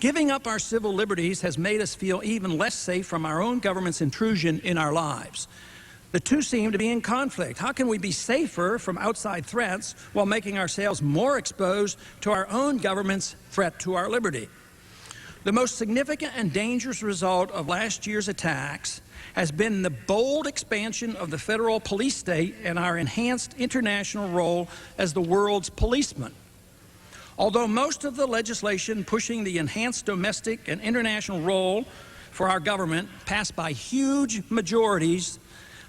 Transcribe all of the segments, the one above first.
Giving up our civil liberties has made us feel even less safe from our own government's intrusion in our lives. The two seem to be in conflict. How can we be safer from outside threats while making ourselves more exposed to our own government's threat to our liberty? The most significant and dangerous result of last year's attacks has been the bold expansion of the federal police state and our enhanced international role as the world's policeman. Although most of the legislation pushing the enhanced domestic and international role for our government passed by huge majorities,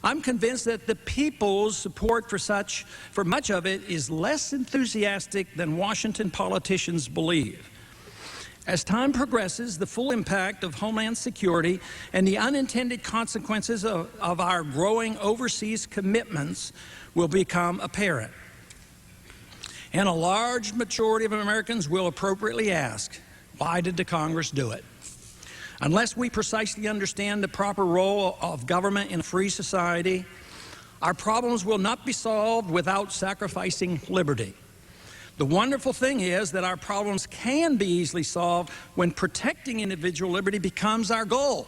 I'm convinced that the people's support for much of it is less enthusiastic than Washington politicians believe. As time progresses, the full impact of Homeland Security and the unintended consequences of our growing overseas commitments will become apparent. And a large majority of Americans will appropriately ask, why did the Congress do it? Unless we precisely understand the proper role of government in a free society, our problems will not be solved without sacrificing liberty. The wonderful thing is that our problems can be easily solved when protecting individual liberty becomes our goal,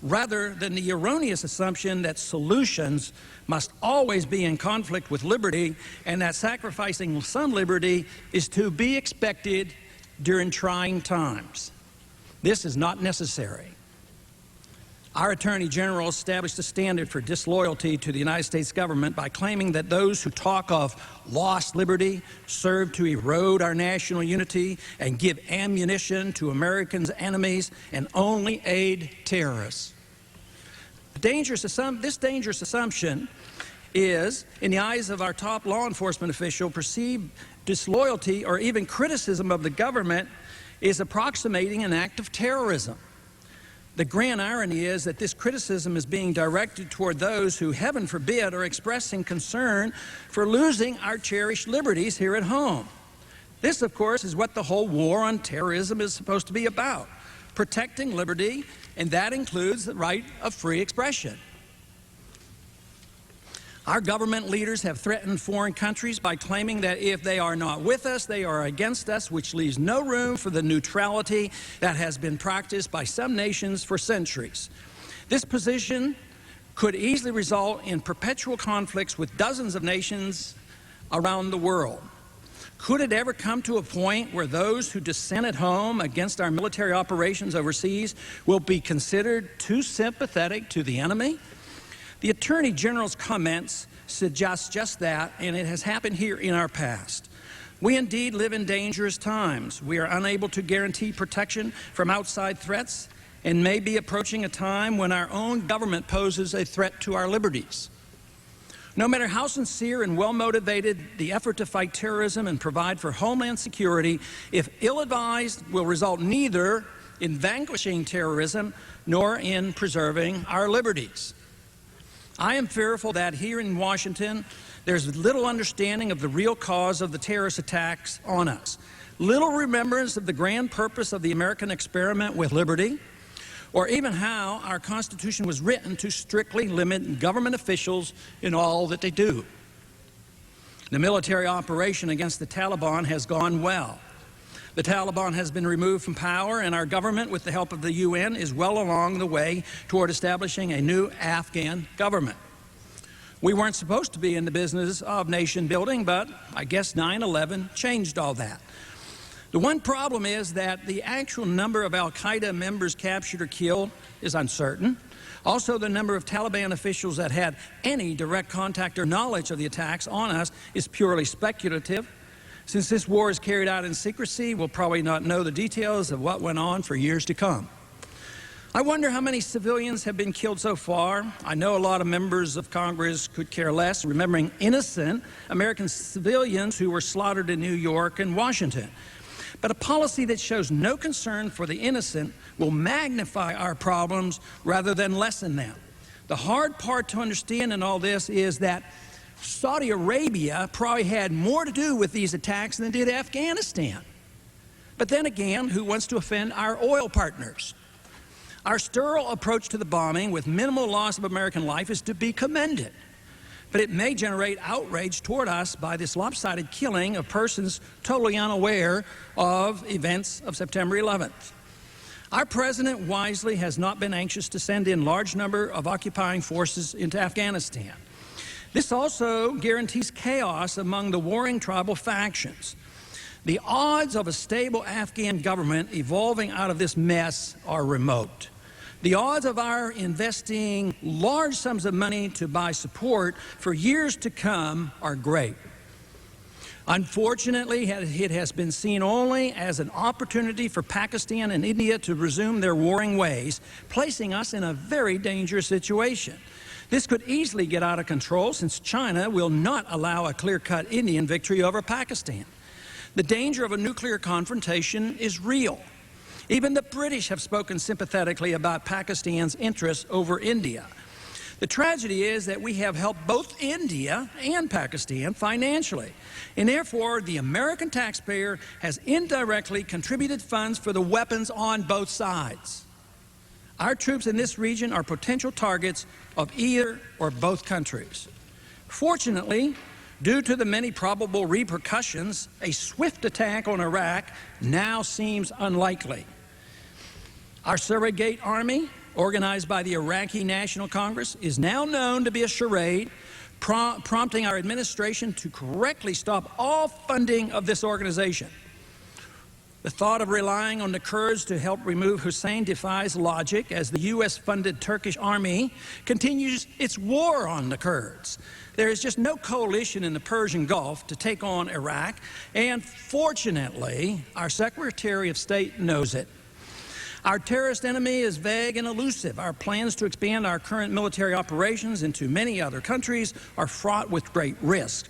rather than the erroneous assumption that solutions must always be in conflict with liberty and that sacrificing some liberty is to be expected during trying times. This is not necessary. Our Attorney General established a standard for disloyalty to the United States government by claiming that those who talk of lost liberty serve to erode our national unity and give ammunition to Americans' enemies and only aid terrorists. This dangerous assumption is, in the eyes of our top law enforcement official, perceived disloyalty or even criticism of the government is approximating an act of terrorism. The grand irony is that this criticism is being directed toward those who, heaven forbid, are expressing concern for losing our cherished liberties here at home. This, of course, is what the whole war on terrorism is supposed to be about, protecting liberty, and that includes the right of free expression. Our government leaders have threatened foreign countries by claiming that if they are not with us, they are against us, which leaves no room for the neutrality that has been practiced by some nations for centuries. This position could easily result in perpetual conflicts with dozens of nations around the world. Could it ever come to a point where those who dissent at home against our military operations overseas will be considered too sympathetic to the enemy? The Attorney General's comments suggest just that, and it has happened here in our past. We indeed live in dangerous times. We are unable to guarantee protection from outside threats and may be approaching a time when our own government poses a threat to our liberties. No matter how sincere and well-motivated the effort to fight terrorism and provide for homeland security, if ill-advised, will result neither in vanquishing terrorism nor in preserving our liberties. I am fearful that here in Washington, there's little understanding of the real cause of the terrorist attacks on us, little remembrance of the grand purpose of the American experiment with liberty, or even how our Constitution was written to strictly limit government officials in all that they do. The military operation against the Taliban has gone well. The Taliban has been removed from power, and our government, with the help of the UN, is well along the way toward establishing a new Afghan government. We weren't supposed to be in the business of nation building, but I guess 9/11 changed all that. The one problem is that the actual number of al-Qaeda members captured or killed is uncertain. Also, the number of Taliban officials that had any direct contact or knowledge of the attacks on us is purely speculative. Since this war is carried out in secrecy, we'll probably not know the details of what went on for years to come. I wonder how many civilians have been killed so far. I know a lot of members of Congress could care less, remembering innocent American civilians who were slaughtered in New York and Washington. But a policy that shows no concern for the innocent will magnify our problems rather than lessen them. The hard part to understand in all this is that Saudi Arabia probably had more to do with these attacks than did Afghanistan. But then again, who wants to offend our oil partners? Our sterile approach to the bombing with minimal loss of American life is to be commended. but it may generate outrage toward us by this lopsided killing of persons totally unaware of events of September 11th. Our president wisely has not been anxious to send in large number of occupying forces into Afghanistan. This also guarantees chaos among the warring tribal factions. The odds of a stable Afghan government evolving out of this mess are remote. The odds of our investing large sums of money to buy support for years to come are great. Unfortunately, it has been seen only as an opportunity for Pakistan and India to resume their warring ways, placing us in a very dangerous situation. This could easily get out of control since China will not allow a clear-cut Indian victory over Pakistan. The danger of a nuclear confrontation is real. Even the British have spoken sympathetically about Pakistan's interests over India. The tragedy is that we have helped both India and Pakistan financially, and therefore the American taxpayer has indirectly contributed funds for the weapons on both sides. Our troops in this region are potential targets of either or both countries. Fortunately, due to the many probable repercussions, a swift attack on Iraq now seems unlikely. Our surrogate army, organized by the Iraqi National Congress, is now known to be a charade, prompting our administration to correctly stop all funding of this organization. The thought of relying on the Kurds to help remove Hussein defies logic as the U.S.-funded Turkish army continues its war on the Kurds. There is just no coalition in the Persian Gulf to take on Iraq, and fortunately, our Secretary of State knows it. Our terrorist enemy is vague and elusive. Our plans to expand our current military operations into many other countries are fraught with great risk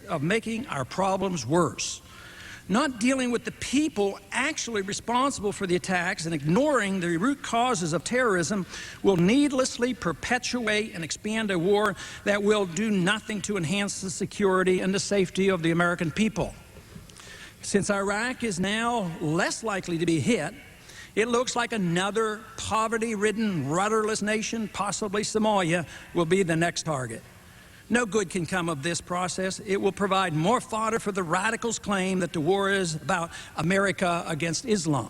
of making our problems worse. Not dealing with the people actually responsible for the attacks and ignoring the root causes of terrorism will needlessly perpetuate and expand a war that will do nothing to enhance the security and the safety of the American people. Since Iraq is now less likely to be hit, it looks like another poverty-ridden, rudderless nation, possibly Somalia, will be the next target. No good can come of this process. It will provide more fodder for the radicals' claim that the war is about America against Islam.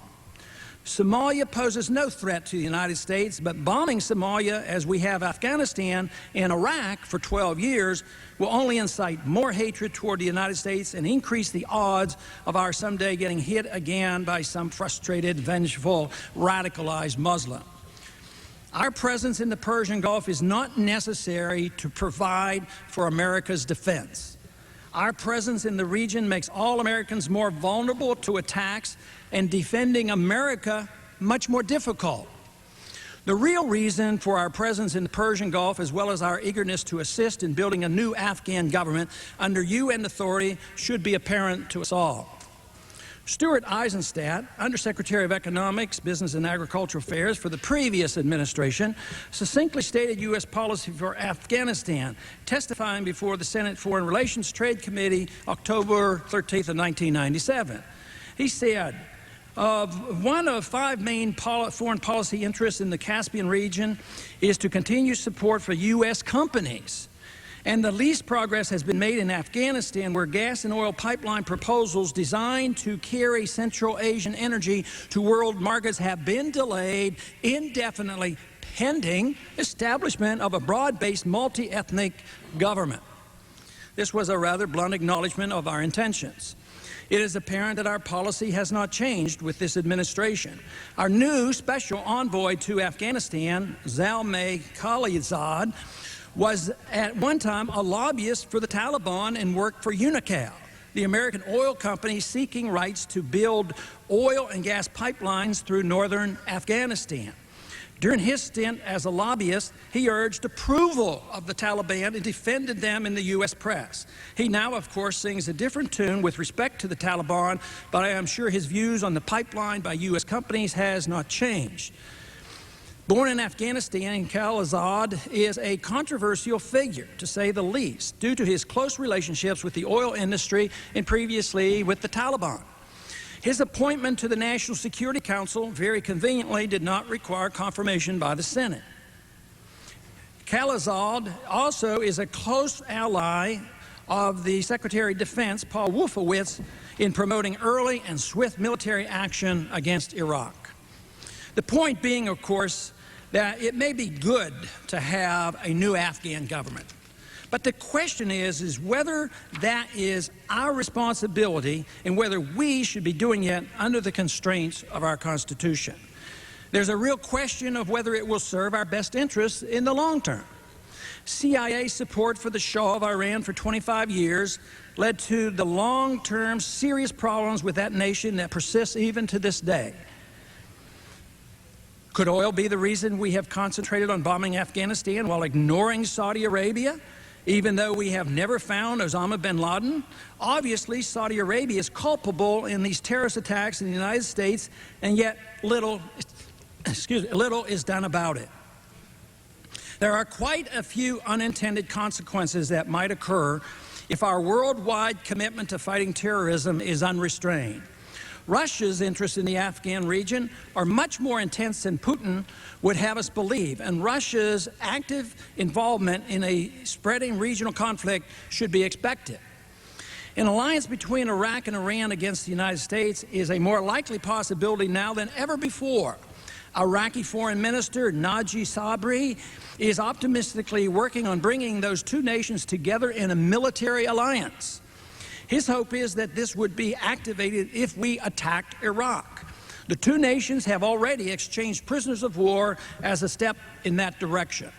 Somalia poses no threat to the United States, but bombing Somalia, as we have Afghanistan and Iraq for 12 years, will only incite more hatred toward the United States and increase the odds of our someday getting hit again by some frustrated, vengeful, radicalized Muslim. Our presence in the Persian Gulf is not necessary to provide for America's defense. Our presence in the region makes all Americans more vulnerable to attacks and defending America much more difficult. The real reason for our presence in the Persian Gulf, as well as our eagerness to assist in building a new Afghan government under UN authority, should be apparent to us all. Stuart Eizenstat, Undersecretary of Economics, Business and Agricultural Affairs for the previous administration, succinctly stated U.S. policy for Afghanistan, testifying before the Senate Foreign Relations Trade Committee October 13th of 1997. He said, one of 5 main foreign policy interests in the Caspian region is to continue support for U.S. companies. And the least progress has been made in Afghanistan, where gas and oil pipeline proposals designed to carry Central Asian energy to world markets have been delayed indefinitely, pending establishment of a broad-based multi-ethnic government. This was a rather blunt acknowledgement of our intentions. It is apparent that our policy has not changed with this administration. Our new special envoy to Afghanistan, Zalmay Khalilzad, was at one time a lobbyist for the Taliban and worked for Unocal, the American oil company seeking rights to build oil and gas pipelines through northern Afghanistan. During his stint as a lobbyist, he urged approval of the Taliban and defended them in the U.S. press. He now, of course, sings a different tune with respect to the Taliban, but I am sure his views on the pipeline by U.S. companies has not changed. Born in Afghanistan, Khalilzad is a controversial figure, to say the least, due to his close relationships with the oil industry and previously with the Taliban. His appointment to the National Security Council, very conveniently, did not require confirmation by the Senate. Khalilzad also is a close ally of the Secretary of Defense, Paul Wolfowitz, in promoting early and swift military action against Iraq. The point being, of course, that it may be good to have a new Afghan government. But the question is whether that is our responsibility and whether we should be doing it under the constraints of our Constitution. There's a real question of whether it will serve our best interests in the long term. CIA support for the Shah of Iran for 25 years led to the long-term serious problems with that nation that persists even to this day. Could oil be the reason we have concentrated on bombing Afghanistan while ignoring Saudi Arabia, even though we have never found Osama bin Laden? Obviously, Saudi Arabia is culpable in these terrorist attacks in the United States, and yet little is done about it. There are quite a few unintended consequences that might occur if our worldwide commitment to fighting terrorism is unrestrained. Russia's interests in the Afghan region are much more intense than Putin would have us believe, and Russia's active involvement in a spreading regional conflict should be expected. An alliance between Iraq and Iran against the United States is a more likely possibility now than ever before. Iraqi Foreign Minister Naji Sabri is optimistically working on bringing those two nations together in a military alliance. His hope is that this would be activated if we attacked Iraq. The two nations have already exchanged prisoners of war as a step in that direction.